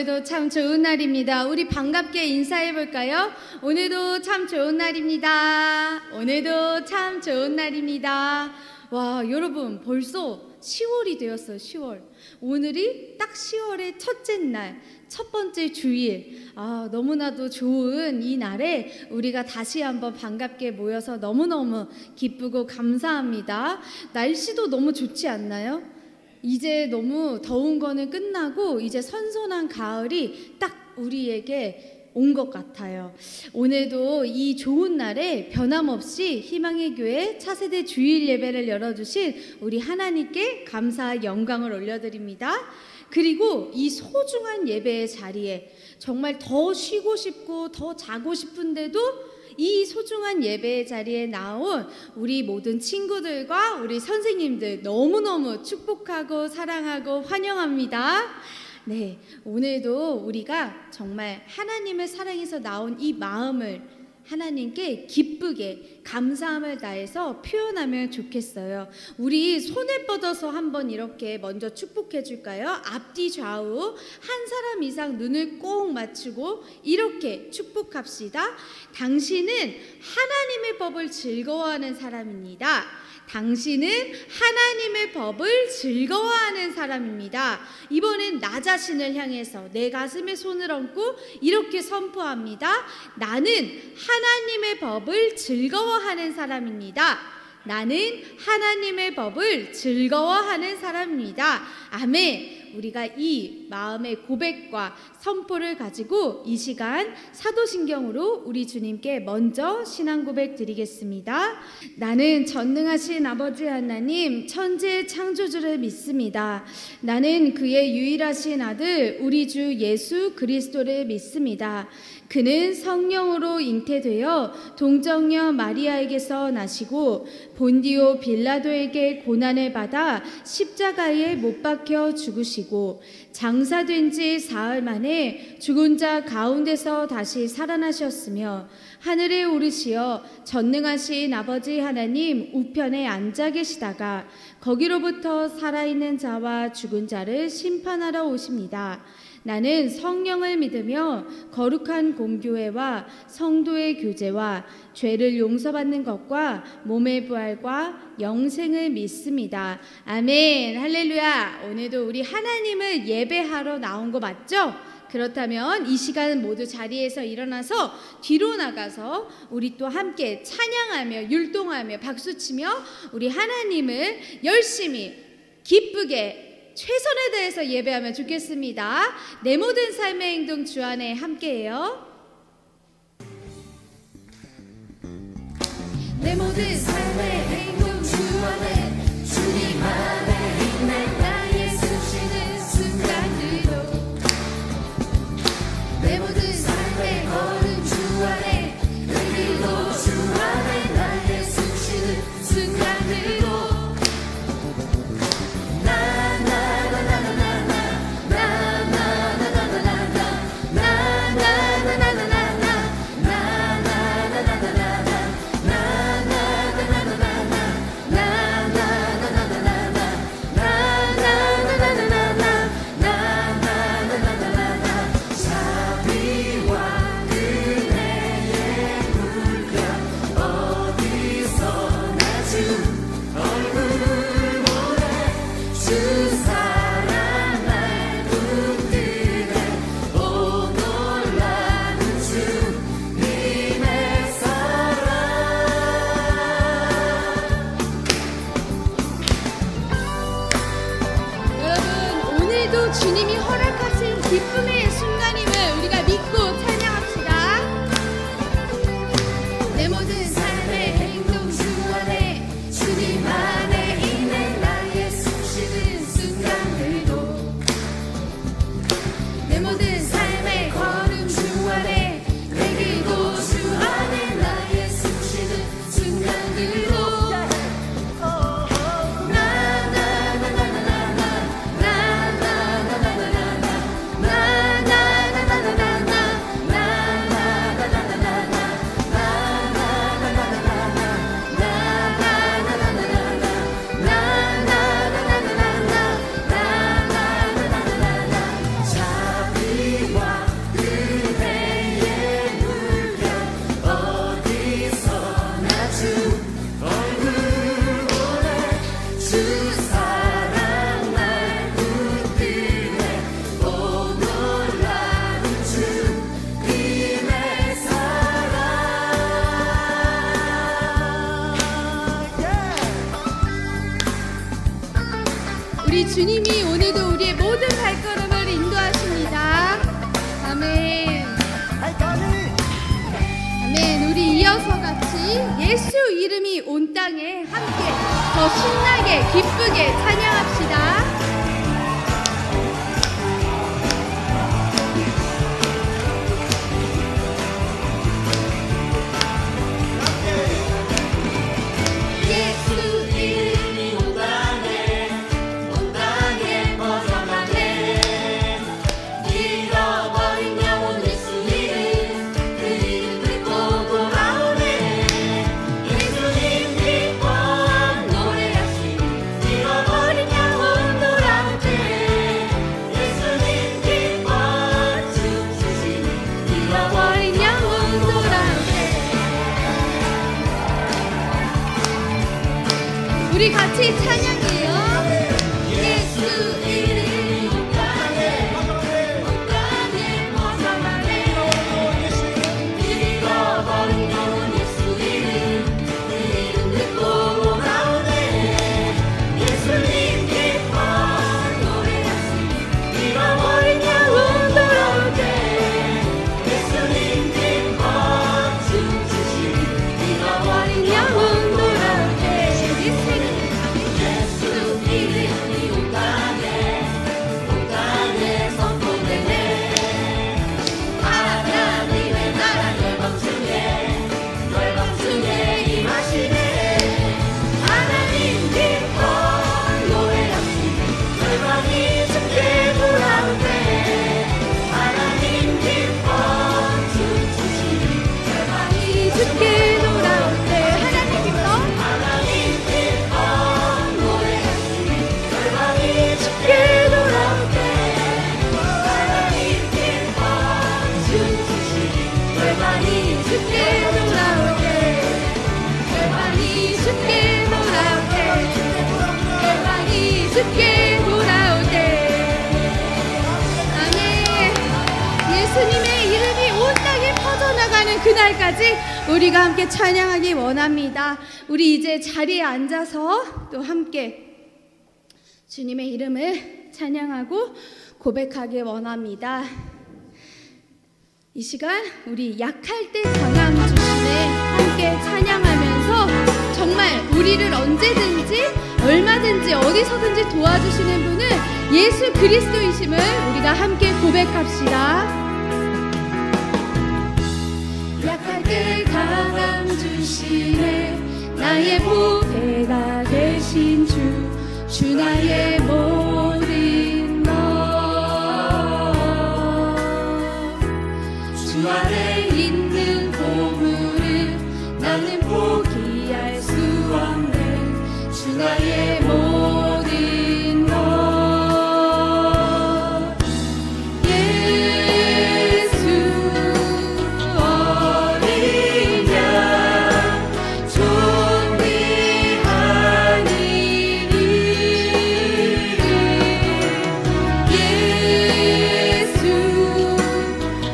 오늘도 참 좋은 날입니다. 우리 반갑게 인사해 볼까요? 오늘도 참 좋은 날입니다. 오늘도 참 좋은 날입니다. 와, 여러분 벌써 10월이 되었어요. 10월. 오늘이 딱 10월의 첫째 날, 첫 번째 주일. 너무나도 좋은 이 날에 우리가 다시 한번 반갑게 모여서 너무너무 기쁘고 감사합니다. 날씨도 너무 좋지 않나요? 이제 너무 더운 거는 끝나고 이제 선선한 가을이 딱 우리에게 온 것 같아요. 오늘도 이 좋은 날에 변함없이 희망의 교회 차세대 주일 예배를 열어주신 우리 하나님께 감사와 영광을 올려드립니다. 그리고 이 소중한 예배의 자리에 정말 더 쉬고 싶고 더 자고 싶은데도 이 소중한 예배의 자리에 나온 우리 모든 친구들과 우리 선생님들 너무너무 축복하고 사랑하고 환영합니다. 네, 오늘도 우리가 정말 하나님을 사랑해서 나온 이 마음을 하나님께 기쁘게 감사함을 다해서 표현하면 좋겠어요. 우리 손을 뻗어서 한번 이렇게 먼저 축복해 줄까요? 앞뒤 좌우 한 사람 이상 눈을 꼭 맞추고 이렇게 축복합시다. 당신은 하나님의 법을 즐거워하는 사람입니다. 당신은 하나님의 법을 즐거워하는 사람입니다. 이번엔 나 자신을 향해서 내 가슴에 손을 얹고 이렇게 선포합니다. 나는 하나님의 법을 즐거워하는 사람입니다. 나는 하나님의 법을 즐거워하는 사람입니다. 아멘. 우리가 이 마음의 고백과 선포를 가지고 이 시간 사도신경으로 우리 주님께 먼저 신앙 고백 드리겠습니다. 나는 전능하신 아버지 하나님 천지의 창조주를 믿습니다. 나는 그의 유일하신 아들 우리 주 예수 그리스도를 믿습니다. 그는 성령으로 잉태되어 동정녀 마리아에게서 나시고 본디오 빌라도에게 고난을 받아 십자가에 못 박혀 죽으시고 장사된 지 사흘 만에 죽은 자 가운데서 다시 살아나셨으며 하늘에 오르시어 전능하신 아버지 하나님 우편에 앉아 계시다가 거기로부터 살아있는 자와 죽은 자를 심판하러 오십니다. 나는 성령을 믿으며 거룩한 공교회와 성도의 교제와 죄를 용서받는 것과 몸의 부활과 영생을 믿습니다. 아멘. 할렐루야. 오늘도 우리 하나님을 예배하러 나온 거 맞죠? 그렇다면 이 시간 모두 자리에서 일어나서 뒤로 나가서 우리 또 함께 찬양하며 율동하며 박수치며 우리 하나님을 열심히 기쁘게 최선을 다해서 예배하면 좋겠습니다. 내 모든 삶의 행동 주 안에 함께해요. 내 모든 삶의 행동 주 안에 주님 안에 있는 나의 숨쉬는 순간들도 내 모든 삶의 걸음 주 안에 그리고 주 안에 나의 숨쉬는 순간들도 주님이 허락하신 기쁨의 순간임을 우리가 믿고 찬양합시다. 내 모든 삶의 행동 주 안에 주님 안에 있는 나의 숨쉬는 순간들도 내 모든 삶의 걸음 주 안에 내 길도 주 안에 나의 숨쉬는 순간들도 나 이어서 같이 예수 이름이 온 땅에 함께 더 신나게 기쁘게 찬양합시다. 우리 같이 찬양해요. 예수 이름이 온 땅에 퍼져가네. 잃어버린 영혼 예수 이름, 그 이름 듣고 나오네. 예수님 기뻐 노래하시니 잃어버린 영혼 돌아올 때. 예수님 기뻐 춤추시니 잃어버린 영혼 돌아올 때. 예수님의 이름이 온 땅에 퍼져나가는 그날까지 우리가 함께 찬양하기 원합니다. 우리 이제 자리에 앉아서 또 함께 주님의 이름을 찬양하고 고백하기 원합니다. 이 시간 우리 약할 때 강함 주시네 함께 찬양하면서 정말 우리를 언제든지 얼마든지 어디서든지 도와주시는 분은 예수 그리스도이심을 우리가 함께 고백합시다. 약할 때 강함 주시네 나의 보배가 되신 주 나의 모든 것 주 안에 있는 보물을 나는 포기할 수 없는 주 나의 모든 것 예수 어린 양 존귀한 이름 예수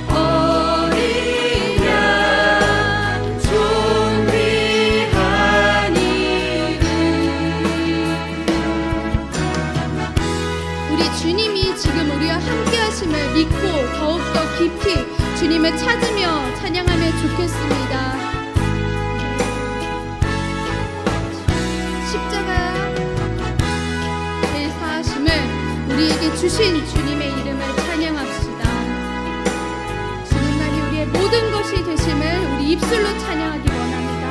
어린 양 존귀한 이름 우리 주님이 지금 우리와 함께 하심을 믿고 더욱더 깊이 주님을 찾으며 찬양하면 좋겠습니다. 십자가 대사하심을 우리에게 주신 주님의 이름을 찬양합시다. 주님만이 우리의 모든 것이 되심을 우리 입술로 찬양하기 원합니다.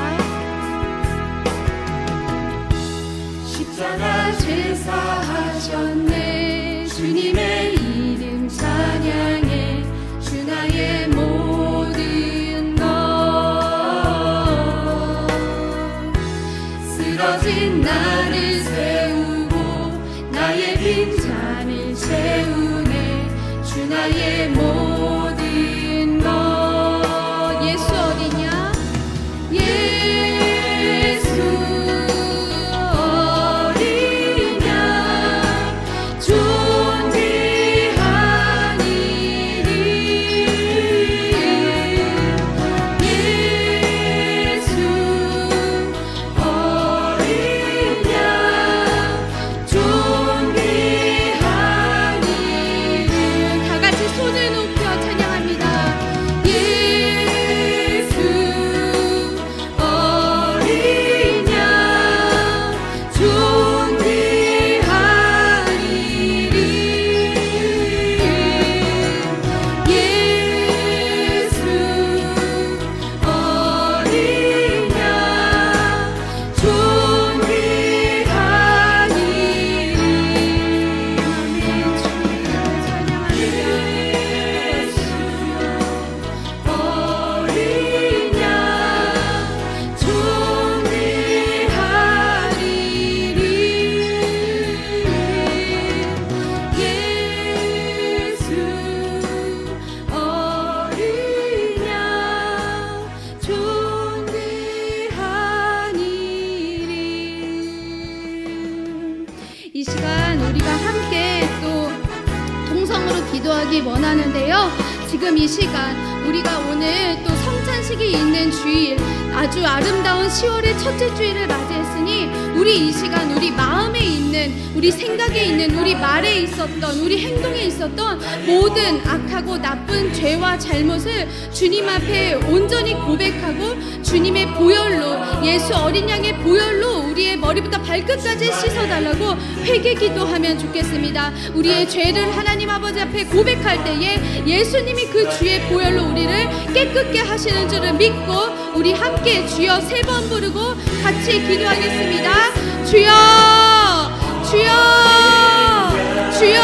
십자가 제사하셨네 주님의 이름 찬양해 주 나의 모든 것 쓰러진 나를 세우고 나의 빈잔을 채우네 주 나의 모든 것 예수 어디냐 예수 어린 양 존귀한 이름 예수 어린 양 존귀한 이름 다 같이 손을 기도하기 원하는데요. 지금 이 시간 우리가 오늘 또 성찬식이 있는 주일, 아주 아름다운 10월의 첫째 주일을 맞이했으니 우리 이 시간 우리 마음에 있는, 우리 생각에 있는, 우리 말에 있었던, 우리 행동에 있었던 모든 악하고 나쁜 죄와 잘못을 주님 앞에 온전히 고백하고 주님의 보혈로, 예수 어린 양의 보혈로 우리의 머리부터 발끝까지 씻어달라고 회개 기도하면 좋겠습니다. 우리의 죄를 하나님 아버지 앞에 고백할 때에 예수님이 그 주의 보혈로 우리를 깨끗게 하시는 줄을 믿고 우리 함께 주여 3번 부르고 같이 기도하겠습니다. 주여, 주여, 주여.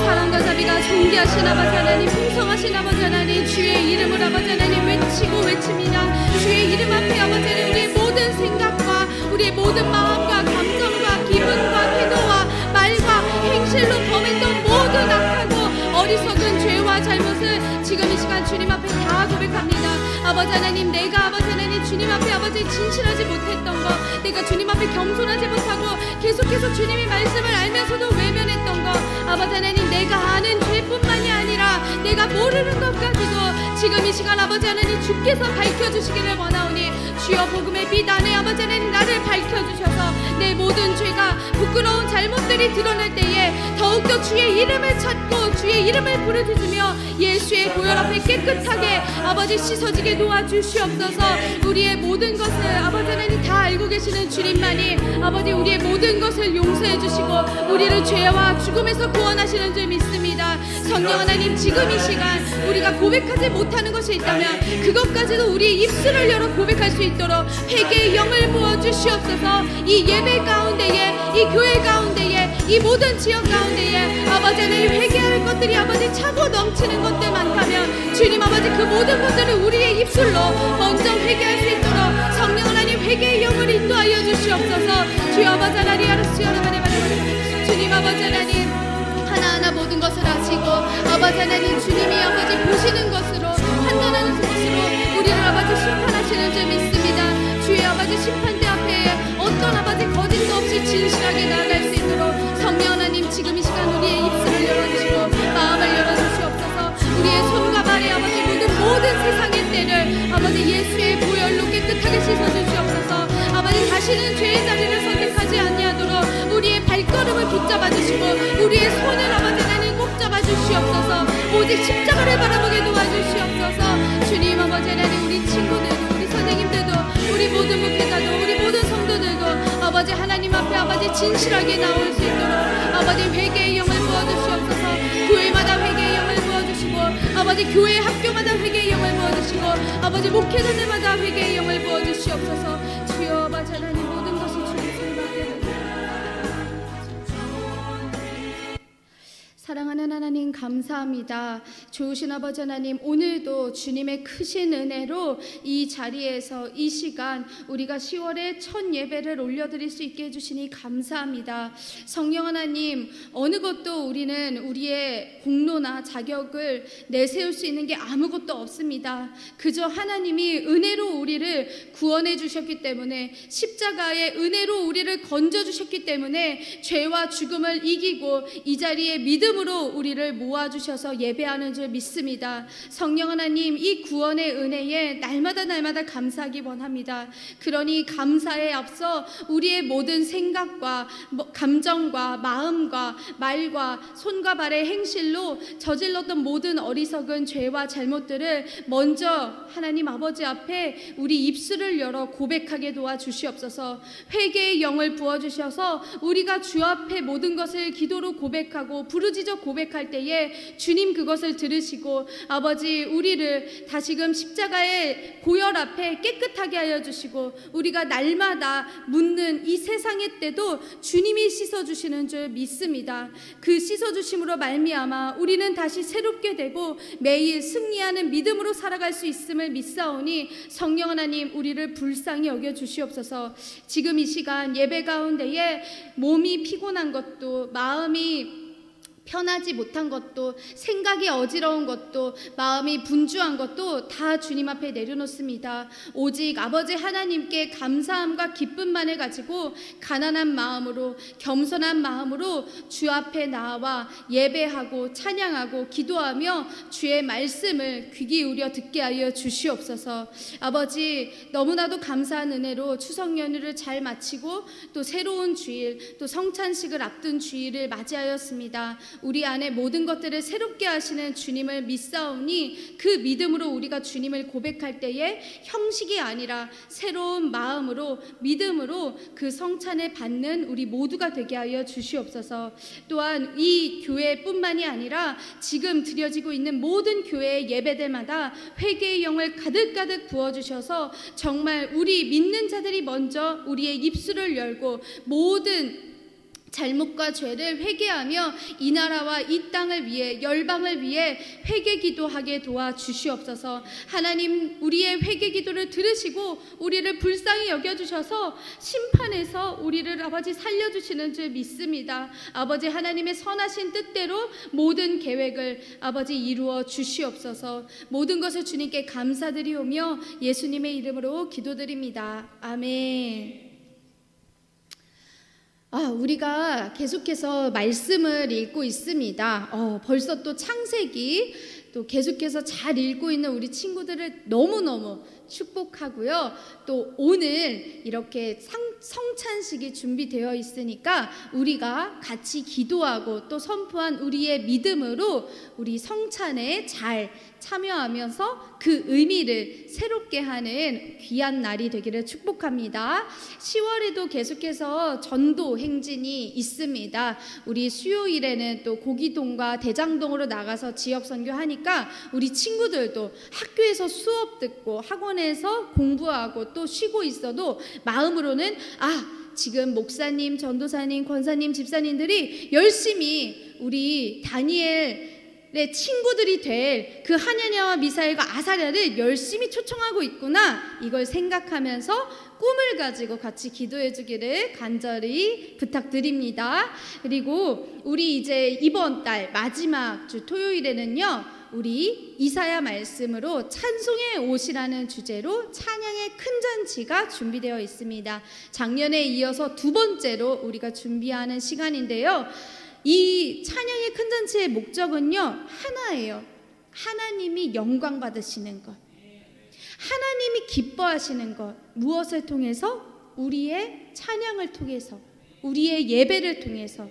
사랑과 자비가 존귀하신 아버지 하나님, 풍성하신 아버지 하나님, 주의 이름을 아버지 하나님 외치고 외칩니다. 주의 이름 앞에 아버지 하나님, 우리의 모든 생각과 우리의 모든 마음과 감정과 기분과 태도와 말과 행실로 범했던 모든 악하고 어리석은 죄와 잘못을 지금 이 시간 주님 앞에 다 고백합니다. 아버지 하나님, 내가 아버지 하나님 주님 앞에 아버지 진실하지 못했던 거, 내가 주님 앞에 겸손하지 못하고 계속해서 주님의 말씀을 알면서도 외면했던 거, 아버지 하나님 내가 아는 죄뿐만이 아니라 내가 모르는 것까지도 지금 이 시간 아버지 하나님 주께서 밝혀주시기를 원하오니 주여 복음의 빛 안에 아버지 하나님 나를 밝혀주셔서 내 모든 죄가 부끄러운 잘못들이 드러날 때에 더욱더 주의 이름을 찾고 주의 이름을 부르짖으며 예수의 보혈 앞에 깨끗하게 아버지 씻어지게 도와주시옵소서. 우리의 모든 것을 아버지 하나님 다 알고 계시는 주님만이 아버지 우리의 모든 것을 용서해 주시고 우리를 죄와 죽음에서 구원하시는 줄 믿습니다. 성령 하나님, 지금 이 시간 우리가 고백하지 못하는 것이 있다면 그것까지도 우리 입술을 열어 고백할 수 있도록 회개의 영을 부어주시옵소서. 이 예배 가운데에, 이 교회 가운데에, 이 모든 지역 가운데에 아버지 하나님 회개할 것들이 아버지 차고 넘치는 것들 많다면 주님 아버지 그 모든 것들을 우리의 입술로 먼저 회개할 수 있도록 성령 하나님 회개의 영을 인도하여 주시옵소서. 주여 아버지 하나님, 주님 아버지 하나님 하나하나 모든 것을 아시고 아버지 하나님 주님이 아버지 보시는 것으로 판단하는 것으로 우리를 아버지 심판하시는 줄 믿습니다. 주의 아버지 심판대 앞에 어떤 아버지 거짓도 없이 진실하게 나아갈 수 있도록 성령 하나님 지금 이 시간 우리의 입술을 열어주시고 마음을 열어주시옵소서. 우리의 손과 발에 아버지 모든 세상의 때를 아버지 예수의 보혈로 깨끗하게 씻어주시옵소서. 아버지 다시는 죄의 자리를 선택하지 아니하도록 우리의 발걸음을 붙잡아 주시고 우리의 손을 아버지 하나님 꼭 잡아 주시옵소서. 오직 십자가를 바라보게 도와주시옵소서. 주님 아버지 하나님, 우리 친구들도 우리 선생님들도 우리 모든 목회자도 우리 모든 성도들도 아버지 하나님 앞에 아버지 진실하게 나올 수 있도록 아버지 회개의 영을 부어주시옵소서. 교회마다 회개의 영을 부어주시고 아버지 교회 학교마다 회개의 영을 부어주시고 아버지 목회자들마다 회개의 영을 부어주시옵소서. 주여 아버지 하나님 모든 것이 주님을 받게 사랑하는 하나님 감사합니다. 좋으신 아버지 하나님, 오늘도 주님의 크신 은혜로 이 자리에서 이 시간 우리가 10월의 첫 예배를 올려드릴 수 있게 해주시니 감사합니다. 성령 하나님, 어느 것도 우리는 우리의 공로나 자격을 내세울 수 있는 게 아무것도 없습니다. 그저 하나님이 은혜로 우리를 구원해 주셨기 때문에, 십자가의 은혜로 우리를 건져 주셨기 때문에 죄와 죽음을 이기고 이 자리에 믿음으로 우리를 모아주셔서 예배하는 줄 믿습니다. 성령 하나님, 이 구원의 은혜에 날마다 감사하기 원합니다. 그러니 감사에 앞서 우리의 모든 생각과 감정과 마음과 말과 손과 발의 행실로 저질렀던 모든 어리석은 죄와 잘못들을 먼저 하나님 아버지 앞에 우리 입술을 열어 고백하게 도와주시옵소서. 회개의 영을 부어주셔서 우리가 주 앞에 모든 것을 기도로 고백하고 부르짖어 고백할 때에 주님 그것을 들으시고 아버지 우리를 다시금 십자가의 보혈 앞에 깨끗하게 하여 주시고 우리가 날마다 묻는 이 세상의 때도 주님이 씻어주시는 줄 믿습니다. 그 씻어주심으로 말미암아 우리는 다시 새롭게 되고 매일 승리하는 믿음으로 살아갈 수 있음을 믿사오니 성령 하나님 우리를 불쌍히 여겨주시옵소서. 지금 이 시간 예배 가운데에 몸이 피곤한 것도 마음이 편하지 못한 것도, 생각이 어지러운 것도, 마음이 분주한 것도 다 주님 앞에 내려놓습니다. 오직 아버지 하나님께 감사함과 기쁨만을 가지고 가난한 마음으로, 겸손한 마음으로 주 앞에 나와 예배하고 찬양하고 기도하며 주의 말씀을 귀 기울여 듣게 하여 주시옵소서. 아버지, 너무나도 감사한 은혜로 추석 연휴를 잘 마치고 또 새로운 주일, 또 성찬식을 앞둔 주일을 맞이하였습니다. 우리 안에 모든 것들을 새롭게 하시는 주님을 믿사오니 그 믿음으로 우리가 주님을 고백할 때에 형식이 아니라 새로운 마음으로, 믿음으로 그 성찬을 받는 우리 모두가 되게 하여 주시옵소서. 또한 이 교회뿐만이 아니라 지금 드려지고 있는 모든 교회의 예배들마다 회개의 영을 가득가득 부어주셔서 정말 우리 믿는 자들이 먼저 우리의 입술을 열고 모든 잘못과 죄를 회개하며 이 나라와 이 땅을 위해, 열방을 위해 회개 기도하게 도와주시옵소서. 하나님, 우리의 회개 기도를 들으시고 우리를 불쌍히 여겨주셔서 심판에서 우리를 아버지 살려주시는 줄 믿습니다. 아버지 하나님의 선하신 뜻대로 모든 계획을 아버지 이루어 주시옵소서. 모든 것을 주님께 감사드리오며 예수님의 이름으로 기도드립니다. 아멘. 우리가 계속해서 말씀을 읽고 있습니다. 벌써 또 창세기 또 계속해서 잘 읽고 있는 우리 친구들을 너무너무 축복하고요. 또 오늘 이렇게 성찬식이 준비되어 있으니까 우리가 같이 기도하고 또 선포한 우리의 믿음으로 우리 성찬에 잘 참여하면서 그 의미를 새롭게 하는 귀한 날이 되기를 축복합니다. 10월에도 계속해서 전도 행진이 있습니다. 우리 수요일에는 또 고기동과 대장동으로 나가서 지역 선교하니까 우리 친구들도 학교에서 수업 듣고 학원에서 공부하고 또 쉬고 있어도 마음으로는 지금 목사님, 전도사님, 권사님, 집사님들이 열심히 우리 다니엘의 친구들이 될 그 하냐냐와 미사엘과 아사랴를 열심히 초청하고 있구나, 이걸 생각하면서 꿈을 가지고 같이 기도해 주기를 간절히 부탁드립니다. 그리고 우리 이제 이번 달 마지막 주 토요일에는요, 우리 이사야 말씀으로 찬송의 옷이라는 주제로 찬양의 큰 잔치가 준비되어 있습니다. 작년에 이어서 두 번째로 우리가 준비하는 시간인데요, 이 찬양의 큰 잔치의 목적은요, 하나예요. 하나님이 영광 받으시는 것, 하나님이 기뻐하시는 것. 무엇을 통해서? 우리의 찬양을 통해서, 우리의 예배를 통해서.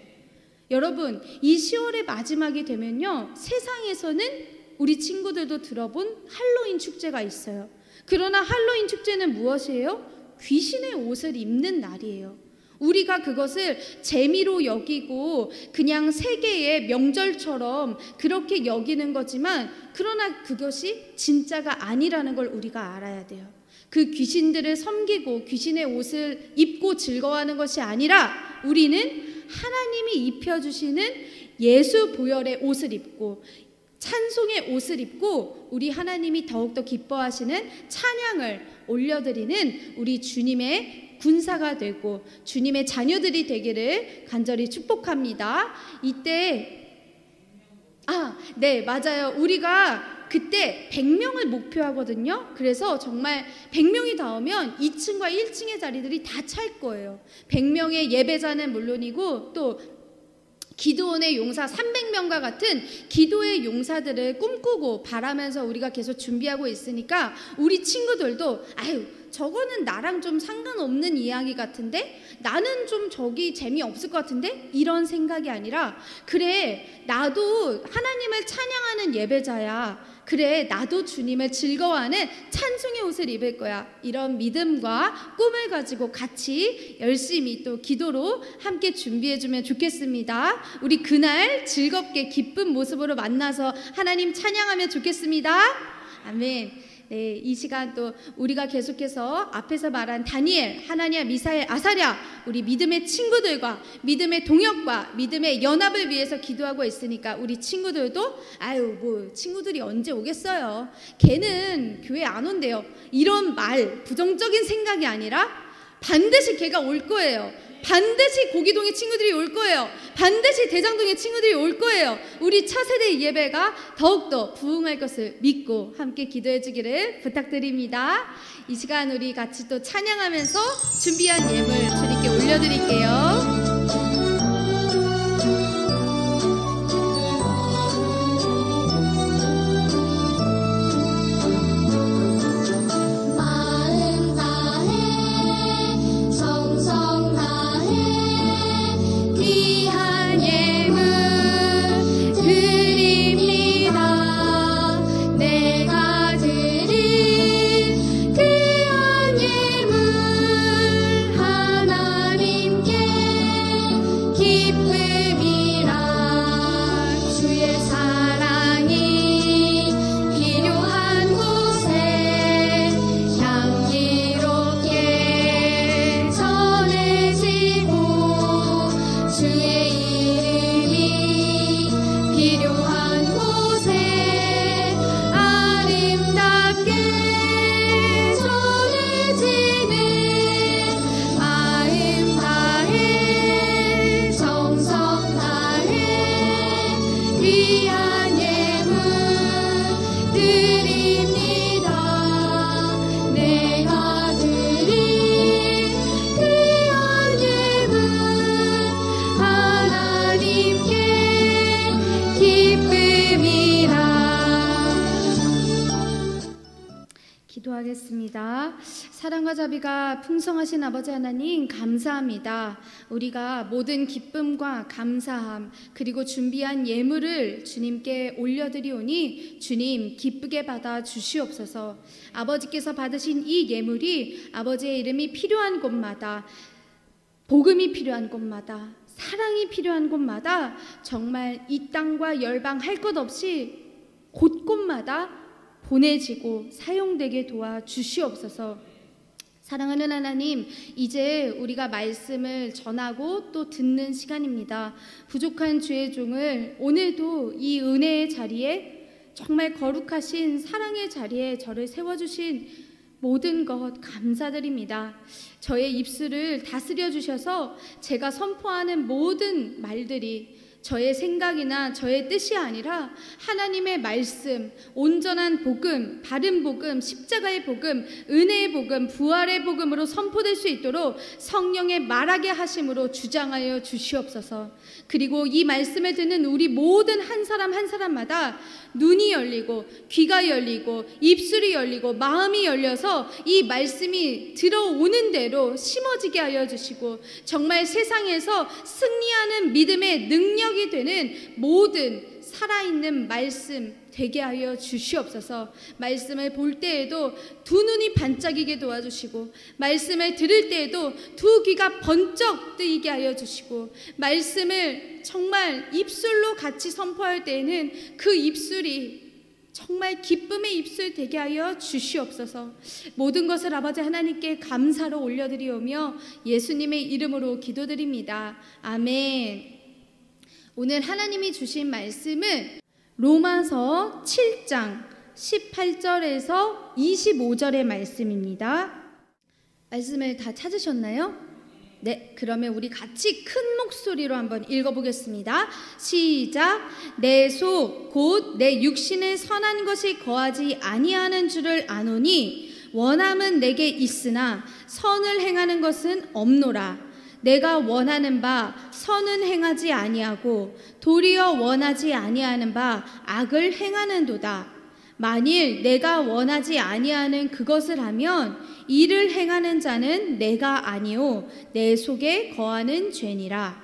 여러분, 이 10월의 마지막이 되면요, 세상에서는 우리 친구들도 들어본 할로윈 축제가 있어요. 그러나 할로윈 축제는 무엇이에요? 귀신의 옷을 입는 날이에요. 우리가 그것을 재미로 여기고 그냥 세계의 명절처럼 그렇게 여기는 거지만, 그러나 그것이 진짜가 아니라는 걸 우리가 알아야 돼요. 그 귀신들을 섬기고 귀신의 옷을 입고 즐거워하는 것이 아니라 우리는 하나님이 입혀주시는 예수 보혈의 옷을 입고 찬송의 옷을 입고 우리 하나님이 더욱더 기뻐하시는 찬양을 올려드리는 우리 주님의 군사가 되고 주님의 자녀들이 되기를 간절히 축복합니다. 이때 네, 맞아요. 우리가 그때 100명을 목표하거든요. 그래서 정말 100명이 닿으면 2층과 1층의 자리들이 다 찰 거예요. 100명의 예배자는 물론이고 또 기도원의 용사 300명과 같은 기도의 용사들을 꿈꾸고 바라면서 우리가 계속 준비하고 있으니까 우리 친구들도 저거는 나랑 좀 상관없는 이야기 같은데, 나는 좀 저기 재미없을 것 같은데, 이런 생각이 아니라, 그래, 나도 하나님을 찬양하는 예배자야, 그래, 나도 주님을 즐거워하는 찬송의 옷을 입을 거야, 이런 믿음과 꿈을 가지고 같이 열심히 또 기도로 함께 준비해주면 좋겠습니다. 우리 그날 즐겁게 기쁜 모습으로 만나서 하나님 찬양하면 좋겠습니다. 아멘. 네, 이 시간 또 우리가 계속해서 앞에서 말한 다니엘, 하나냐, 미사엘, 아사랴, 우리 믿음의 친구들과 믿음의 동역과 믿음의 연합을 위해서 기도하고 있으니까 우리 친구들도 친구들이 언제 오겠어요? 걔는 교회 안 온대요. 이런 말, 부정적인 생각이 아니라 반드시 걔가 올 거예요. 반드시 고기동의 친구들이 올 거예요. 반드시 대장동의 친구들이 올 거예요. 우리 차세대 예배가 더욱더 부흥할 것을 믿고 함께 기도해 주기를 부탁드립니다. 이 시간 우리 같이 또 찬양하면서 준비한 예물 주님께 올려드릴게요. 기도하겠습니다. 사랑과 자비가 풍성하신 아버지 하나님 감사합니다. 우리가 모든 기쁨과 감사함 그리고 준비한 예물을 주님께 올려드리오니 주님 기쁘게 받아 주시옵소서. 아버지께서 받으신 이 예물이 아버지의 이름이 필요한 곳마다, 복음이 필요한 곳마다, 사랑이 필요한 곳마다 정말 이 땅과 열방 할 것 없이 곳곳마다 보내지고 사용되게 도와주시옵소서. 사랑하는 하나님, 이제 우리가 말씀을 전하고 또 듣는 시간입니다. 부족한 주의 종을 오늘도 이 은혜의 자리에, 정말 거룩하신 사랑의 자리에 저를 세워주신 모든 것 감사드립니다. 저의 입술을 다스려 주셔서 제가 선포하는 모든 말들이 저의 생각이나 저의 뜻이 아니라 하나님의 말씀, 온전한 복음, 바른 복음, 십자가의 복음, 은혜의 복음, 부활의 복음으로 선포될 수 있도록 성령의 말하게 하심으로 주장하여 주시옵소서. 그리고 이 말씀을 듣는 우리 모든 한 사람 한 사람마다 눈이 열리고 귀가 열리고 입술이 열리고 마음이 열려서 이 말씀이 들어오는 대로 심어지게 하여 주시고 정말 세상에서 승리하는 믿음의 능력이 되는 모든 살아있는 말씀 되게 하여 주시옵소서. 말씀을 볼 때에도 두 눈이 반짝이게 도와주시고 말씀을 들을 때에도 두 귀가 번쩍 뜨이게 하여 주시고 말씀을 정말 입술로 같이 선포할 때에는 그 입술이 정말 기쁨의 입술 되게 하여 주시옵소서. 모든 것을 아버지 하나님께 감사로 올려드리오며 예수님의 이름으로 기도드립니다. 아멘. 오늘 하나님이 주신 말씀은 로마서 7장 18절에서 25절의 말씀입니다. 말씀을 다 찾으셨나요? 네, 그러면 우리 같이 큰 목소리로 한번 읽어보겠습니다. 시작. 내 속 곧 내 육신에 선한 것이 거하지 아니하는 줄을 아노니 원함은 내게 있으나 선을 행하는 것은 없노라. 내가 원하는 바 선은 행하지 아니하고 도리어 원하지 아니하는 바 악을 행하는도다. 만일 내가 원하지 아니하는 그것을 하면 이를 행하는 자는 내가 아니오 내 속에 거하는 죄니라.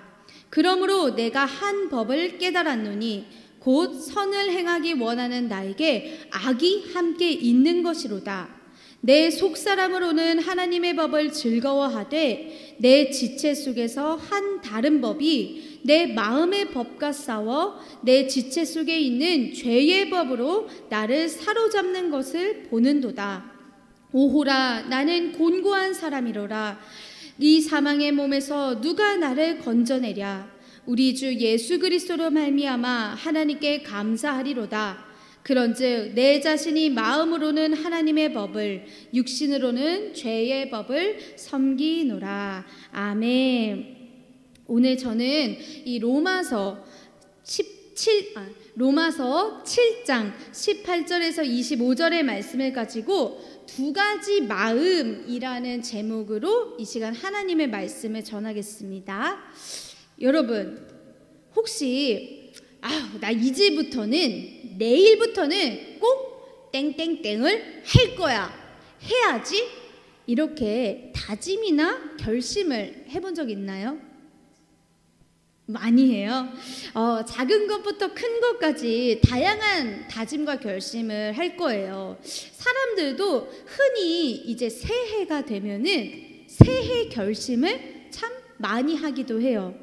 그러므로 내가 한 법을 깨달았노니 곧 선을 행하기 원하는 나에게 악이 함께 있는 것이로다. 내 속사람으로는 하나님의 법을 즐거워하되 내 지체 속에서 한 다른 법이 내 마음의 법과 싸워 내 지체 속에 있는 죄의 법으로 나를 사로잡는 것을 보는도다. 오호라, 나는 곤고한 사람이로라. 이 사망의 몸에서 누가 나를 건져내랴. 우리 주 예수 그리스도로 말미암아 하나님께 감사하리로다. 그런즉 내 자신이 마음으로는 하나님의 법을, 육신으로는 죄의 법을 섬기노라. 아멘. 오늘 저는 이 로마서 7장 18절에서 25절의 말씀을 가지고 두 가지 마음이라는 제목으로 이 시간 하나님의 말씀을 전하겠습니다. 여러분, 혹시 나 이제부터는, 내일부터는 꼭 땡땡땡을 할 거야, 해야지, 이렇게 다짐이나 결심을 해본 적 있나요? 많이 해요. 작은 것부터 큰 것까지 다양한 다짐과 결심을 할 거예요. 사람들도 흔히 이제 새해가 되면은 새해 결심을 참 많이 하기도 해요.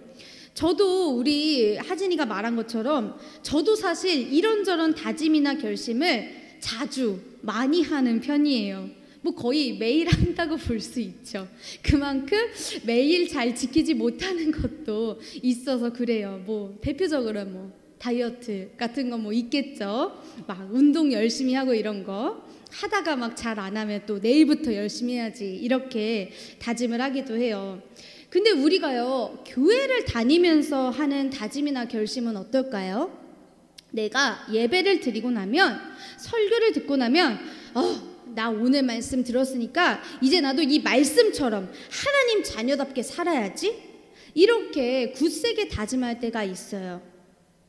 저도 우리 하진이가 말한 것처럼 저도 사실 이런저런 다짐이나 결심을 자주 많이 하는 편이에요. 뭐 거의 매일 한다고 볼 수 있죠. 그만큼 매일 잘 지키지 못하는 것도 있어서 그래요. 뭐 대표적으로 뭐 다이어트 같은 거 뭐 있겠죠. 막 운동 열심히 하고 이런 거 하다가 막 잘 안 하면 또 내일부터 열심히 해야지, 이렇게 다짐을 하기도 해요. 근데 우리가요, 교회를 다니면서 하는 다짐이나 결심은 어떨까요? 내가 예배를 드리고 나면, 설교를 듣고 나면 나 오늘 말씀 들었으니까 이제 나도 이 말씀처럼 하나님 자녀답게 살아야지, 이렇게 굳세게 다짐할 때가 있어요.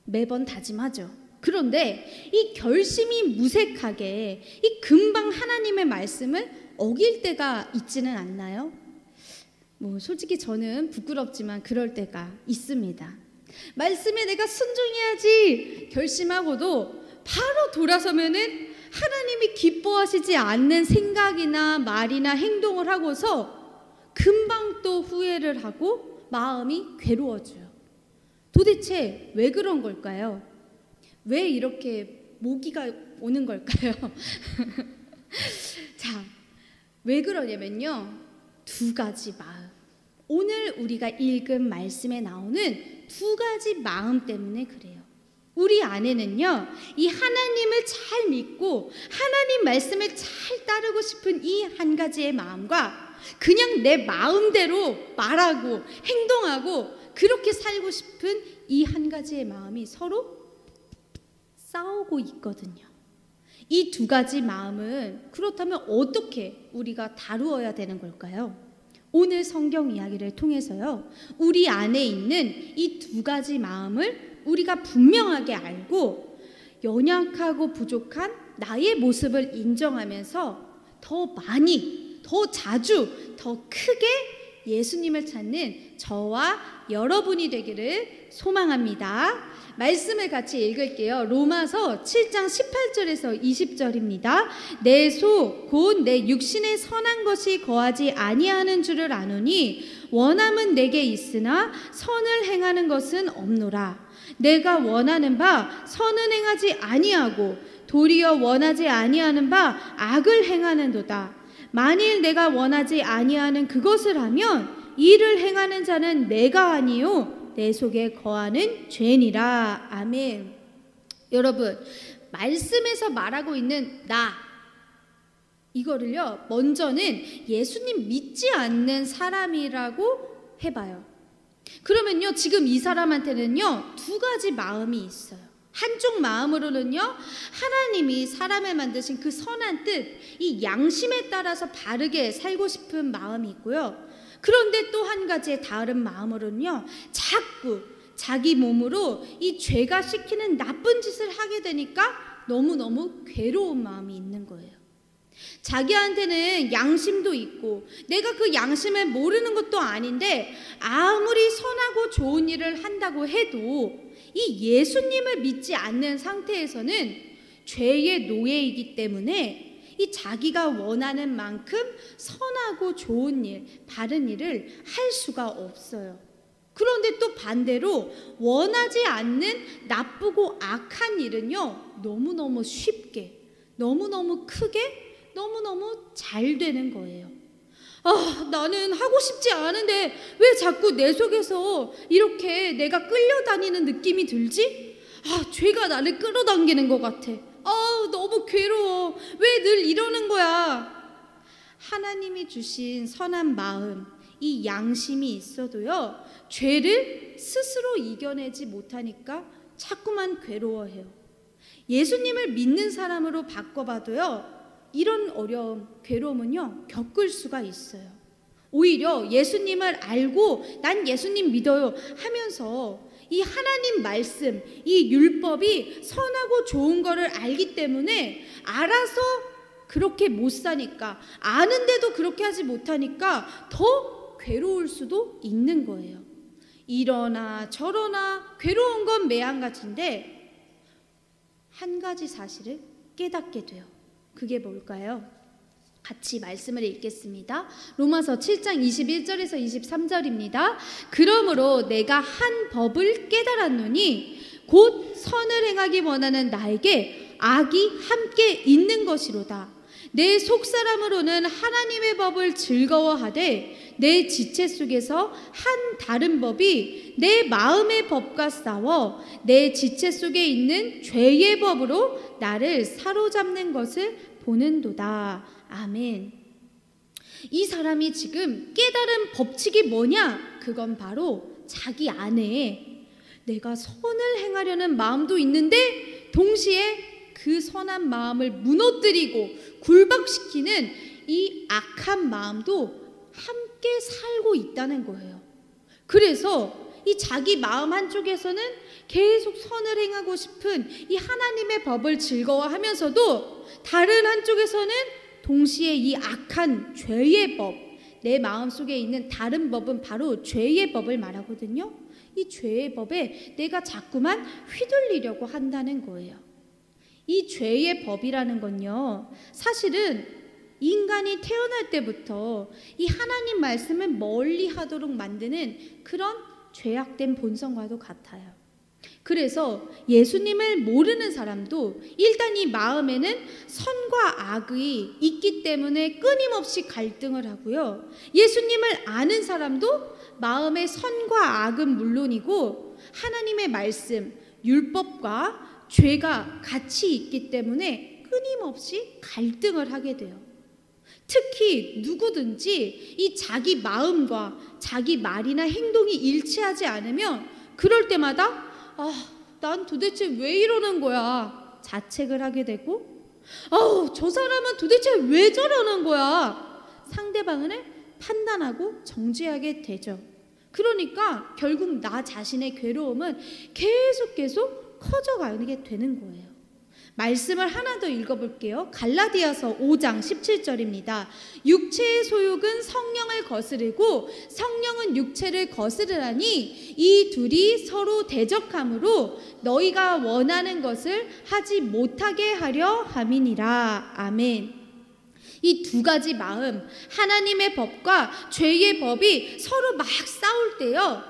매번 다짐하죠. 그런데 이 결심이 무색하게 이 금방 하나님의 말씀을 어길 때가 있지는 않나요? 뭐 솔직히 저는 부끄럽지만 그럴 때가 있습니다. 말씀에 내가 순종해야지 결심하고도 바로 돌아서면은 하나님이 기뻐하시지 않는 생각이나 말이나 행동을 하고서 금방 또 후회를 하고 마음이 괴로워져요. 도대체 왜 그런 걸까요? 왜 이렇게 모기가 오는 걸까요? 자, 왜 그러냐면요, 두 가지 마음. 오늘 우리가 읽은 말씀에 나오는 두 가지 마음 때문에 그래요. 우리 안에는요, 이 하나님을 잘 믿고 하나님 말씀을 잘 따르고 싶은 이 한 가지의 마음과 그냥 내 마음대로 말하고 행동하고 그렇게 살고 싶은 이 한 가지의 마음이 서로 싸우고 있거든요. 이 두 가지 마음은 그렇다면 어떻게 우리가 다루어야 되는 걸까요? 오늘 성경 이야기를 통해서요, 우리 안에 있는 이 두 가지 마음을 우리가 분명하게 알고 연약하고 부족한 나의 모습을 인정하면서 더 많이, 더 자주, 더 크게 예수님을 찾는 저와 여러분이 되기를 소망합니다. 말씀을 같이 읽을게요. 로마서 7장 18절에서 20절입니다. 내 속 곧 내 육신에 선한 것이 거하지 아니하는 줄을 아노니 원함은 내게 있으나 선을 행하는 것은 없노라. 내가 원하는 바 선은 행하지 아니하고 도리어 원하지 아니하는 바 악을 행하는도다. 만일 내가 원하지 아니하는 그것을 하면 이를 행하는 자는 내가 아니요 내 속에 거하는 죄니라. 아멘. 여러분, 말씀에서 말하고 있는 나, 이거를요, 먼저는 예수님 믿지 않는 사람이라고 해봐요. 그러면요, 지금 이 사람한테는요, 두 가지 마음이 있어요. 한쪽 마음으로는요, 하나님이 사람을 만드신 그 선한 뜻, 이 양심에 따라서 바르게 살고 싶은 마음이 있고요. 그런데 또 한 가지의 다른 마음으로는요, 자꾸 자기 몸으로 이 죄가 시키는 나쁜 짓을 하게 되니까 너무너무 괴로운 마음이 있는 거예요. 자기한테는 양심도 있고 내가 그 양심을 모르는 것도 아닌데 아무리 선하고 좋은 일을 한다고 해도 이 예수님을 믿지 않는 상태에서는 죄의 노예이기 때문에 이 자기가 원하는 만큼 선하고 좋은 일, 바른 일을 할 수가 없어요. 그런데 또 반대로 원하지 않는 나쁘고 악한 일은요, 너무너무 쉽게, 너무너무 크게, 너무너무 잘 되는 거예요. 나는 하고 싶지 않은데 왜 자꾸 내 속에서 이렇게 내가 끌려다니는 느낌이 들지? 죄가 나를 끌어당기는 것 같아. 너무 괴로워. 왜 늘 이러는 거야? 하나님이 주신 선한 마음, 이 양심이 있어도요, 죄를 스스로 이겨내지 못하니까 자꾸만 괴로워해요. 예수님을 믿는 사람으로 바꿔봐도요, 이런 어려움, 괴로움은요, 겪을 수가 있어요. 오히려 예수님을 알고 난 예수님 믿어요 하면서 이 하나님 말씀, 이 율법이 선하고 좋은 거를 알기 때문에 알아서 그렇게 못 사니까, 아는데도 그렇게 하지 못하니까 더 괴로울 수도 있는 거예요. 이러나 저러나 괴로운 건 매한가지인데 한 가지 사실을 깨닫게 돼요. 그게 뭘까요? 같이 말씀을 읽겠습니다. 로마서 7장 21절에서 23절입니다. 그러므로 내가 한 법을 깨달았노니 곧 선을 행하기 원하는 나에게 악이 함께 있는 것이로다. 내 속사람으로는 하나님의 법을 즐거워하되 내 지체 속에서 한 다른 법이 내 마음의 법과 싸워 내 지체 속에 있는 죄의 법으로 나를 사로잡는 것을 보는도다. 아멘. 이 사람이 지금 깨달은 법칙이 뭐냐? 그건 바로 자기 안에 내가 선을 행하려는 마음도 있는데 동시에 그 선한 마음을 무너뜨리고 굴복시키는 이 악한 마음도 함께 살고 있다는 거예요. 그래서 이 자기 마음 한쪽에서는 계속 선을 행하고 싶은 이 하나님의 법을 즐거워하면서도 다른 한쪽에서는 동시에 이 악한 죄의 법, 내 마음속에 있는 다른 법은 바로 죄의 법을 말하거든요. 이 죄의 법에 내가 자꾸만 휘둘리려고 한다는 거예요. 이 죄의 법이라는 건요, 사실은 인간이 태어날 때부터 이 하나님 말씀을 멀리 하도록 만드는 그런 죄악된 본성과도 같아요. 그래서 예수님을 모르는 사람도 일단 이 마음에는 선과 악이 있기 때문에 끊임없이 갈등을 하고요. 예수님을 아는 사람도 마음에 선과 악은 물론이고 하나님의 말씀, 율법과 죄가 같이 있기 때문에 끊임없이 갈등을 하게 돼요. 특히 누구든지 이 자기 마음과 자기 말이나 행동이 일치하지 않으면 그럴 때마다 난 도대체 왜 이러는 거야? 자책을 하게 되고 저 사람은 도대체 왜 저러는 거야? 상대방을 판단하고 정죄하게 되죠. 그러니까 결국 나 자신의 괴로움은 계속 커져가게 되는 거예요. 말씀을 하나 더 읽어볼게요. 갈라디아서 5장 17절입니다. 육체의 소욕은 성령을 거스르고 성령은 육체를 거스르라니 이 둘이 서로 대적함으로 너희가 원하는 것을 하지 못하게 하려 함이니라. 아멘. 이 두 가지 마음, 하나님의 법과 죄의 법이 서로 막 싸울 때요,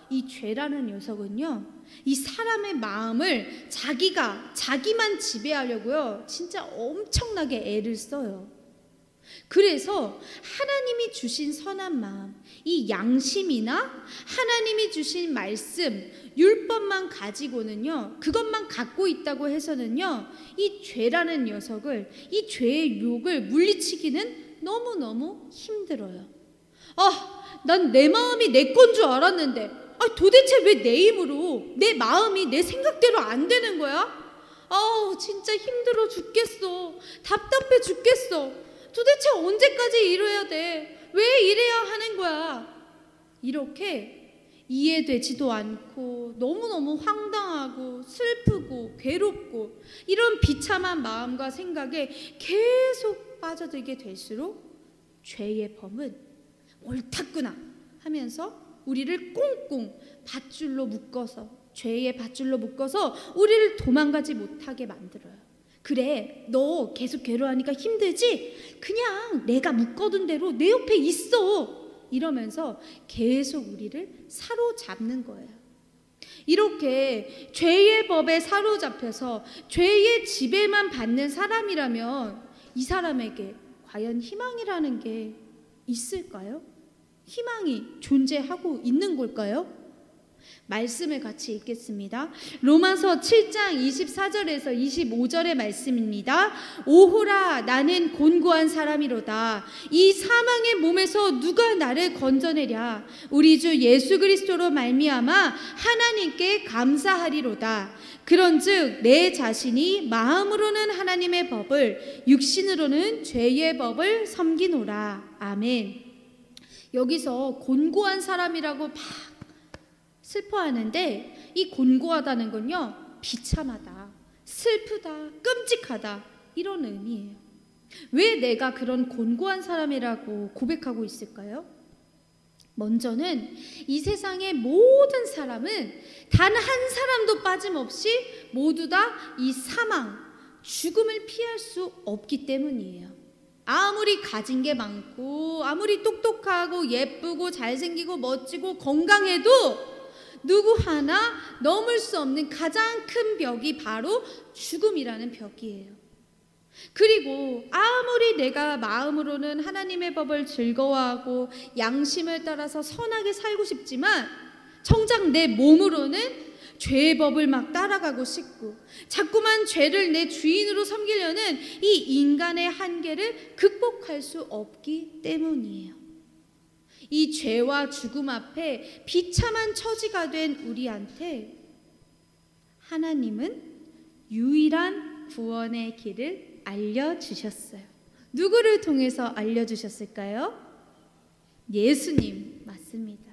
이 죄라는 녀석은요, 이 사람의 마음을 자기만 지배하려고요, 진짜 엄청나게 애를 써요. 그래서 하나님이 주신 선한 마음, 이 양심이나 하나님이 주신 말씀, 율법만 가지고는요, 그것만 갖고 있다고 해서는요, 이 죄라는 녀석을, 이 죄의 유혹을 물리치기는 너무너무 힘들어요. 난 내 마음이 내 건 줄 알았는데 도대체 왜 내 힘으로 내 마음이 내 생각대로 안 되는 거야? 진짜 힘들어 죽겠어. 답답해 죽겠어. 도대체 언제까지 이래야 돼? 왜 이래야 하는 거야? 이렇게 이해되지도 않고 너무너무 황당하고 슬프고 괴롭고 이런 비참한 마음과 생각에 계속 빠져들게 될수록 죄의 범은 옳았구나 하면서 우리를 꽁꽁 밧줄로 묶어서, 죄의 밧줄로 묶어서 우리를 도망가지 못하게 만들어요. 그래, 너 계속 괴로워하니까 힘들지? 그냥 내가 묶어둔 대로 내 옆에 있어. 이러면서 계속 우리를 사로잡는 거예요. 이렇게 죄의 법에 사로잡혀서 죄의 지배만 받는 사람이라면 이 사람에게 과연 희망이라는 게 있을까요? 희망이 존재하고 있는 걸까요? 말씀을 같이 읽겠습니다. 로마서 7장 24절에서 25절의 말씀입니다. 오호라, 나는 곤고한 사람이로다. 이 사망의 몸에서 누가 나를 건져내랴. 우리 주 예수 그리스도로 말미암아 하나님께 감사하리로다. 그런즉 내 자신이 마음으로는 하나님의 법을, 육신으로는 죄의 법을 섬기노라. 아멘. 여기서 곤고한 사람이라고 막 슬퍼하는데, 이 곤고하다는 건요, 비참하다, 슬프다, 끔찍하다, 이런 의미예요. 왜 내가 그런 곤고한 사람이라고 고백하고 있을까요? 먼저는 이 세상의 모든 사람은 단 한 사람도 빠짐없이 모두 다 이 사망, 죽음을 피할 수 없기 때문이에요. 아무리 가진 게 많고, 아무리 똑똑하고 예쁘고 잘생기고 멋지고 건강해도 누구 하나 넘을 수 없는 가장 큰 벽이 바로 죽음이라는 벽이에요. 그리고 아무리 내가 마음으로는 하나님의 법을 즐거워하고 양심을 따라서 선하게 살고 싶지만, 정작 내 몸으로는 죄의 법을 막 따라가고 싶고 자꾸만 죄를 내 주인으로 섬기려는 이 인간의 한계를 극복할 수 없기 때문이에요. 이 죄와 죽음 앞에 비참한 처지가 된 우리한테 하나님은 유일한 구원의 길을 알려주셨어요. 누구를 통해서 알려주셨을까요? 예수님, 맞습니다.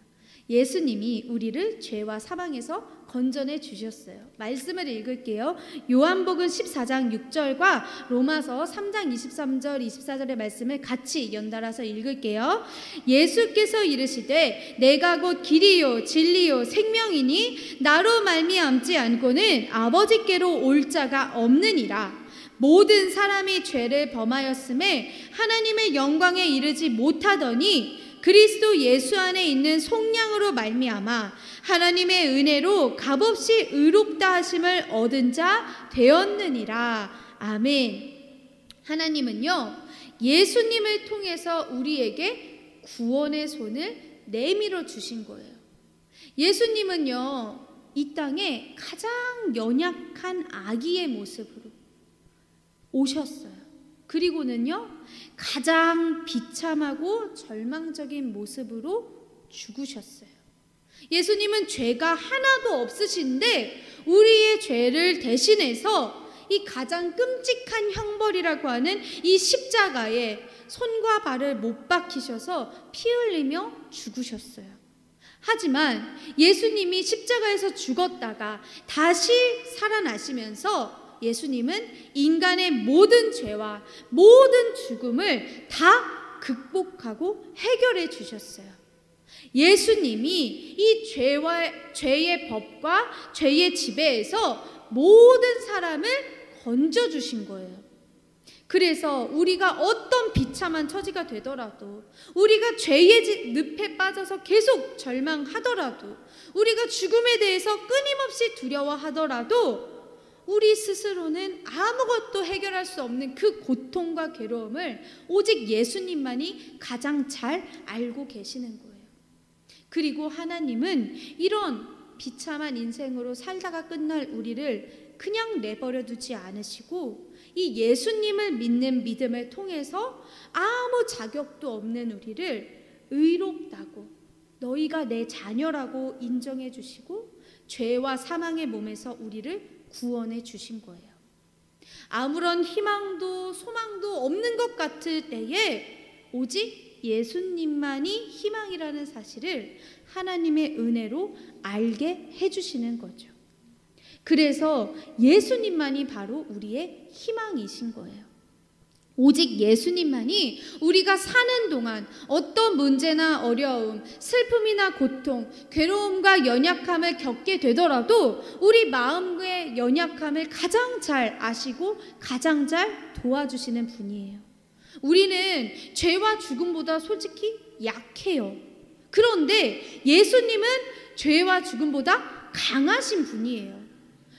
예수님이 우리를 죄와 사망에서 건져내 주셨어요. 말씀을 읽을게요. 요한복음 14장 6절과 로마서 3장 23절 24절의 말씀을 같이 연달아서 읽을게요. 예수께서 이르시되 내가 곧 길이요 진리요 생명이니 나로 말미암지 않고는 아버지께로 올 자가 없느니라. 모든 사람이 죄를 범하였음에 하나님의 영광에 이르지 못하더니 그리스도 예수 안에 있는 속량으로 말미암아 하나님의 은혜로 값없이 의롭다 하심을 얻은 자 되었느니라. 아멘. 하나님은요, 예수님을 통해서 우리에게 구원의 손을 내밀어 주신 거예요. 예수님은요, 이 땅에 가장 연약한 아기의 모습으로 오셨어요. 그리고는요, 가장 비참하고 절망적인 모습으로 죽으셨어요. 예수님은 죄가 하나도 없으신데 우리의 죄를 대신해서 이 가장 끔찍한 형벌이라고 하는 이 십자가에 손과 발을 못 박히셔서 피 흘리며 죽으셨어요. 하지만 예수님이 십자가에서 죽었다가 다시 살아나시면서 예수님은 인간의 모든 죄와 모든 죽음을 다 극복하고 해결해 주셨어요. 예수님이 이 죄의 법과 죄의 지배에서 모든 사람을 건져주신 거예요. 그래서 우리가 어떤 비참한 처지가 되더라도, 우리가 죄의 늪에 빠져서 계속 절망하더라도, 우리가 죽음에 대해서 끊임없이 두려워하더라도 우리 스스로는 아무것도 해결할 수 없는 그 고통과 괴로움을 오직 예수님만이 가장 잘 알고 계시는 거예요. 그리고 하나님은 이런 비참한 인생으로 살다가 끝날 우리를 그냥 내버려 두지 않으시고 이 예수님을 믿는 믿음을 통해서 아무 자격도 없는 우리를 의롭다고, 너희가 내 자녀라고 인정해 주시고 죄와 사망의 몸에서 우리를 구원해 주신 거예요. 아무런 희망도 소망도 없는 것 같을 때에 오직 예수님만이 희망이라는 사실을 하나님의 은혜로 알게 해주시는 거죠. 그래서 예수님만이 바로 우리의 희망이신 거예요. 오직 예수님만이 우리가 사는 동안 어떤 문제나 어려움, 슬픔이나 고통, 괴로움과 연약함을 겪게 되더라도 우리 마음의 연약함을 가장 잘 아시고 가장 잘 도와주시는 분이에요. 우리는 죄와 죽음보다 솔직히 약해요. 그런데 예수님은 죄와 죽음보다 강하신 분이에요.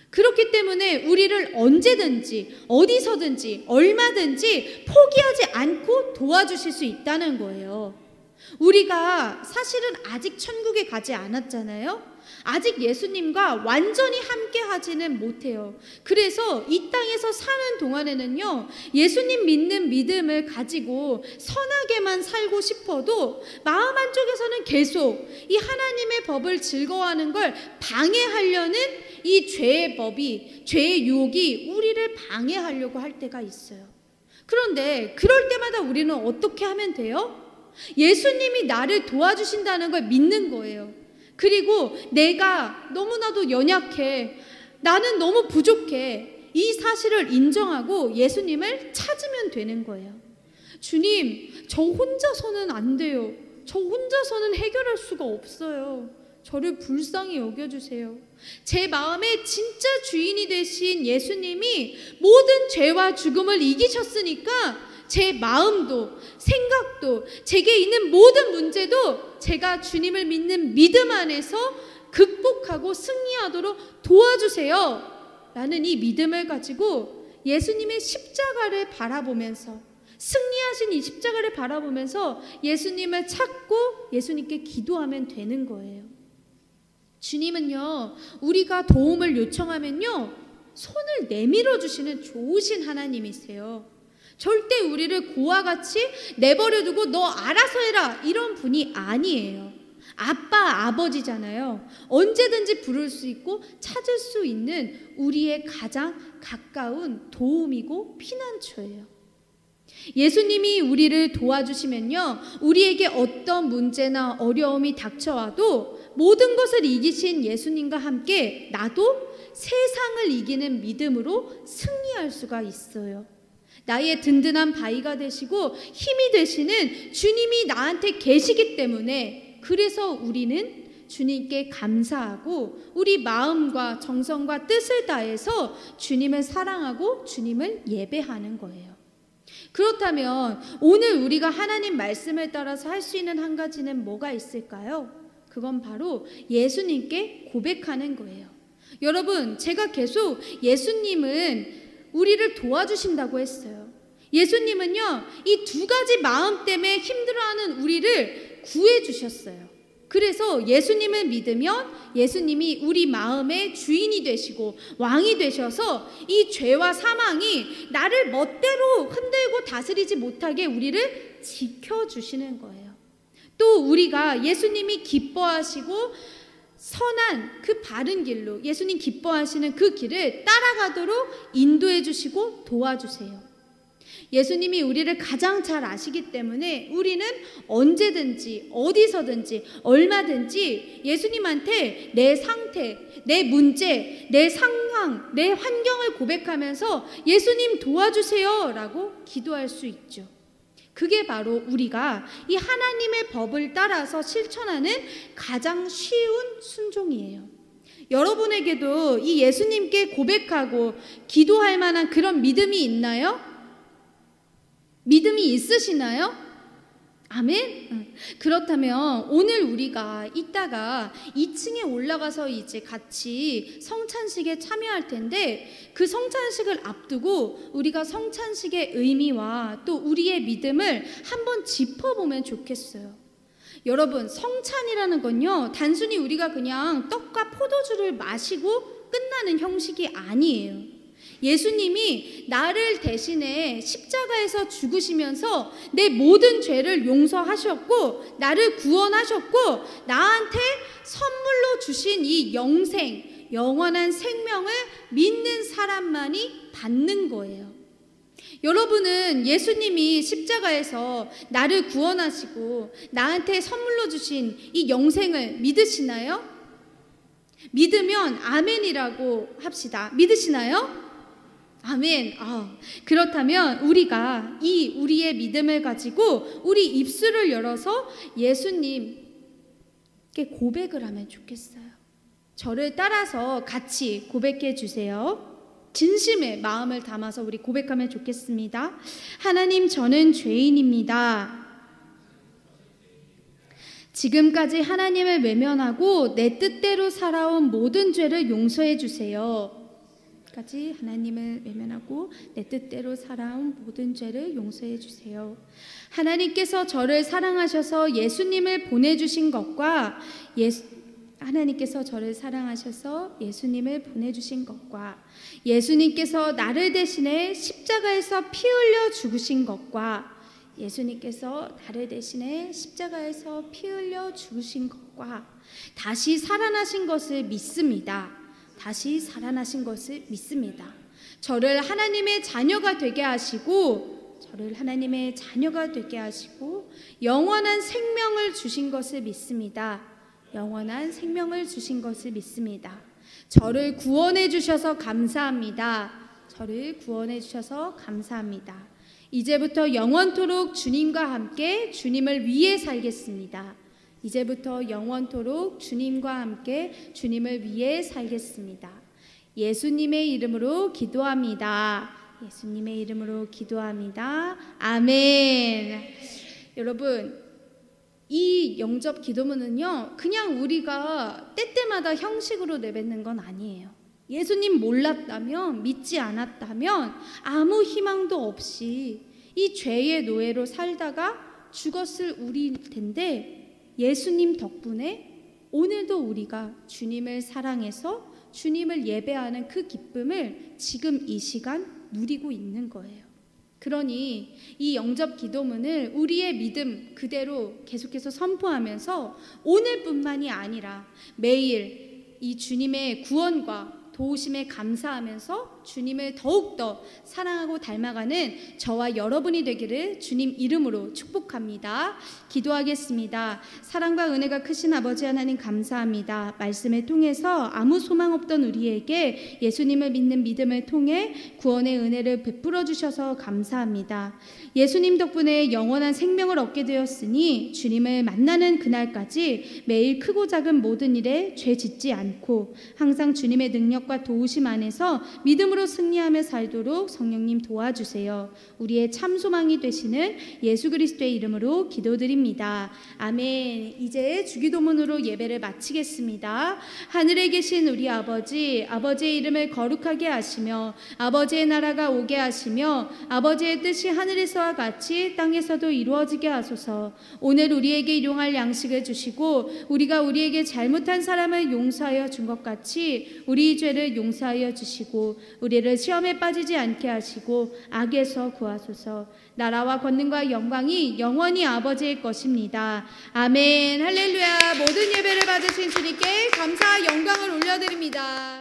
그렇기 때문에 우리를 언제든지 어디서든지 얼마든지 포기하지 않고 도와주실 수 있다는 거예요. 우리가 사실은 아직 천국에 가지 않았잖아요. 아직 예수님과 완전히 함께 하지는 못해요. 그래서 이 땅에서 사는 동안에는요, 예수님 믿는 믿음을 가지고 선하게만 살고 싶어도 마음 한쪽에서는 계속 이 하나님의 법을 즐거워하는 걸 방해하려는 이 죄의 법이, 죄의 유혹이 우리를 방해하려고 할 때가 있어요. 그런데 그럴 때마다 우리는 어떻게 하면 돼요? 예수님이 나를 도와주신다는 걸 믿는 거예요. 그리고 내가 너무나도 연약해, 나는 너무 부족해, 이 사실을 인정하고 예수님을 찾으면 되는 거예요. 주님, 저 혼자서는 안 돼요. 저 혼자서는 해결할 수가 없어요. 저를 불쌍히 여겨주세요. 제 마음의 진짜 주인이 되신 예수님이 모든 죄와 죽음을 이기셨으니까 제 마음도, 생각도, 제게 있는 모든 문제도 제가 주님을 믿는 믿음 안에서 극복하고 승리하도록 도와주세요 라는 이 믿음을 가지고 예수님의 십자가를 바라보면서, 승리하신 이 십자가를 바라보면서 예수님을 찾고 예수님께 기도하면 되는 거예요. 주님은요, 우리가 도움을 요청하면요, 손을 내밀어 주시는 좋으신 하나님이세요. 절대 우리를 고와 같이 내버려두고 너 알아서 해라 이런 분이 아니에요. 아빠, 아버지잖아요. 언제든지 부를 수 있고 찾을 수 있는 우리의 가장 가까운 도움이고 피난처예요. 예수님이 우리를 도와주시면요, 우리에게 어떤 문제나 어려움이 닥쳐와도 모든 것을 이기신 예수님과 함께 나도 세상을 이기는 믿음으로 승리할 수가 있어요. 나의 든든한 바위가 되시고 힘이 되시는 주님이 나한테 계시기 때문에, 그래서 우리는 주님께 감사하고 우리 마음과 정성과 뜻을 다해서 주님을 사랑하고 주님을 예배하는 거예요. 그렇다면 오늘 우리가 하나님 말씀을 따라서 할 수 있는 한 가지는 뭐가 있을까요? 그건 바로 예수님께 고백하는 거예요. 여러분, 제가 계속 예수님은 우리를 도와주신다고 했어요. 예수님은요, 이 두 가지 마음 때문에 힘들어하는 우리를 구해주셨어요. 그래서 예수님을 믿으면 예수님이 우리 마음의 주인이 되시고 왕이 되셔서 이 죄와 사망이 나를 멋대로 흔들고 다스리지 못하게 우리를 지켜주시는 거예요. 또 우리가 예수님이 기뻐하시고 선한 그 바른 길로, 예수님 기뻐하시는 그 길을 따라가도록 인도해 주시고 도와주세요. 예수님이 우리를 가장 잘 아시기 때문에 우리는 언제든지 어디서든지 얼마든지 예수님한테 내 상태, 내 문제, 내 상황, 내 환경을 고백하면서 예수님 도와주세요 라고 기도할 수 있죠. 그게 바로 우리가 이 하나님의 법을 따라서 실천하는 가장 쉬운 순종이에요. 여러분에게도 이 예수님께 고백하고 기도할 만한 그런 믿음이 있나요? 믿음이 있으시나요? 아멘? 그렇다면 오늘 우리가 이따가 2층에 올라가서 이제 같이 성찬식에 참여할 텐데, 그 성찬식을 앞두고 우리가 성찬식의 의미와 또 우리의 믿음을 한번 짚어보면 좋겠어요. 여러분, 성찬이라는 건요, 단순히 우리가 그냥 떡과 포도주를 마시고 끝나는 형식이 아니에요. 예수님이 나를 대신해 십자가에서 죽으시면서 내 모든 죄를 용서하셨고 나를 구원하셨고 나한테 선물로 주신 이 영생, 영원한 생명을 믿는 사람만이 받는 거예요. 여러분은 예수님이 십자가에서 나를 구원하시고 나한테 선물로 주신 이 영생을 믿으시나요? 믿으면 아멘이라고 합시다. 믿으시나요? 아멘. 그렇다면 우리가 이 우리의 믿음을 가지고 우리 입술을 열어서 예수님께 고백을 하면 좋겠어요. 저를 따라서 같이 고백해 주세요. 진심의 마음을 담아서 우리 고백하면 좋겠습니다. 하나님, 저는 죄인입니다. 지금까지 하나님을 외면하고 내 뜻대로 살아온 모든 죄를 용서해 주세요. 까지 하나님을 외면하고 내 뜻대로 살아온 모든 죄를 용서해 주세요. 하나님께서 저를 사랑하셔서 예수님을 보내주신 것과 하나님께서 저를 사랑하셔서 예수님을 보내주신 것과 예수님께서 나를 대신해 십자가에서 피 흘려 죽으신 것과 예수님께서 나를 대신해 십자가에서 피 흘려 죽으신 것과 다시 살아나신 것을 믿습니다. 다시 살아나신 것을 믿습니다. 저를 하나님의 자녀가 되게 하시고 영원한 생명을 주신 것을 믿습니다. 영원한 생명을 주신 것을 믿습니다. 저를 구원해 주셔서 감사합니다. 저를 구원해 주셔서 감사합니다. 이제부터 영원토록 주님과 함께 주님을 위해 살겠습니다. 이제부터 영원토록 주님과 함께 주님을 위해 살겠습니다. 예수님의 이름으로 기도합니다. 예수님의 이름으로 기도합니다. 아멘. 여러분, 이 영접 기도문은요, 그냥 우리가 때때마다 형식으로 내뱉는 건 아니에요. 예수님 몰랐다면, 믿지 않았다면 아무 희망도 없이 이 죄의 노예로 살다가 죽었을 우리일 텐데, 예수님 덕분에 오늘도 우리가 주님을 사랑해서 주님을 예배하는 그 기쁨을 지금 이 시간 누리고 있는 거예요. 그러니 이 영접 기도문을 우리의 믿음 그대로 계속해서 선포하면서 오늘뿐만이 아니라 매일 이 주님의 구원과 도우심에 감사하면서 주님을 더욱더 사랑하고 닮아가는 저와 여러분이 되기를 주님 이름으로 축복합니다. 기도하겠습니다. 사랑과 은혜가 크신 아버지 하나님 감사합니다. 말씀을 통해서 아무 소망 없던 우리에게 예수님을 믿는 믿음을 통해 구원의 은혜를 베풀어 주셔서 감사합니다. 예수님 덕분에 영원한 생명을 얻게 되었으니 주님을 만나는 그날까지 매일 크고 작은 모든 일에 죄 짓지 않고 항상 주님의 능력과 도우심 안에서 믿음으로 승리하며 살도록 성령님 도와주세요. 우리의 참 소망이 되시는 예수 그리스도의 이름으로 기도드립니다. 아멘. 이제 주기도문으로 예배를 마치겠습니다. 하늘에 계신 우리 아버지, 아버지의 이름을 거룩하게 하시며 아버지의 나라가 오게 하시며 아버지의 뜻이 하늘에서와 같이 땅에서도 이루어지게 하소서. 오늘 우리에게 일용할 양식을 주시고 우리가 우리에게 잘못한 사람을 용서하여 준 것 같이 우리 죄를 용서하여 주시고 우리를 시험에 빠지지 않게 하시고 악에서 구하소서. 나라와 권능과 영광이 영원히 아버지의 것입니다. 아멘. 할렐루야. 모든 예배를 받으신 주님께 감사와 영광을 올려드립니다.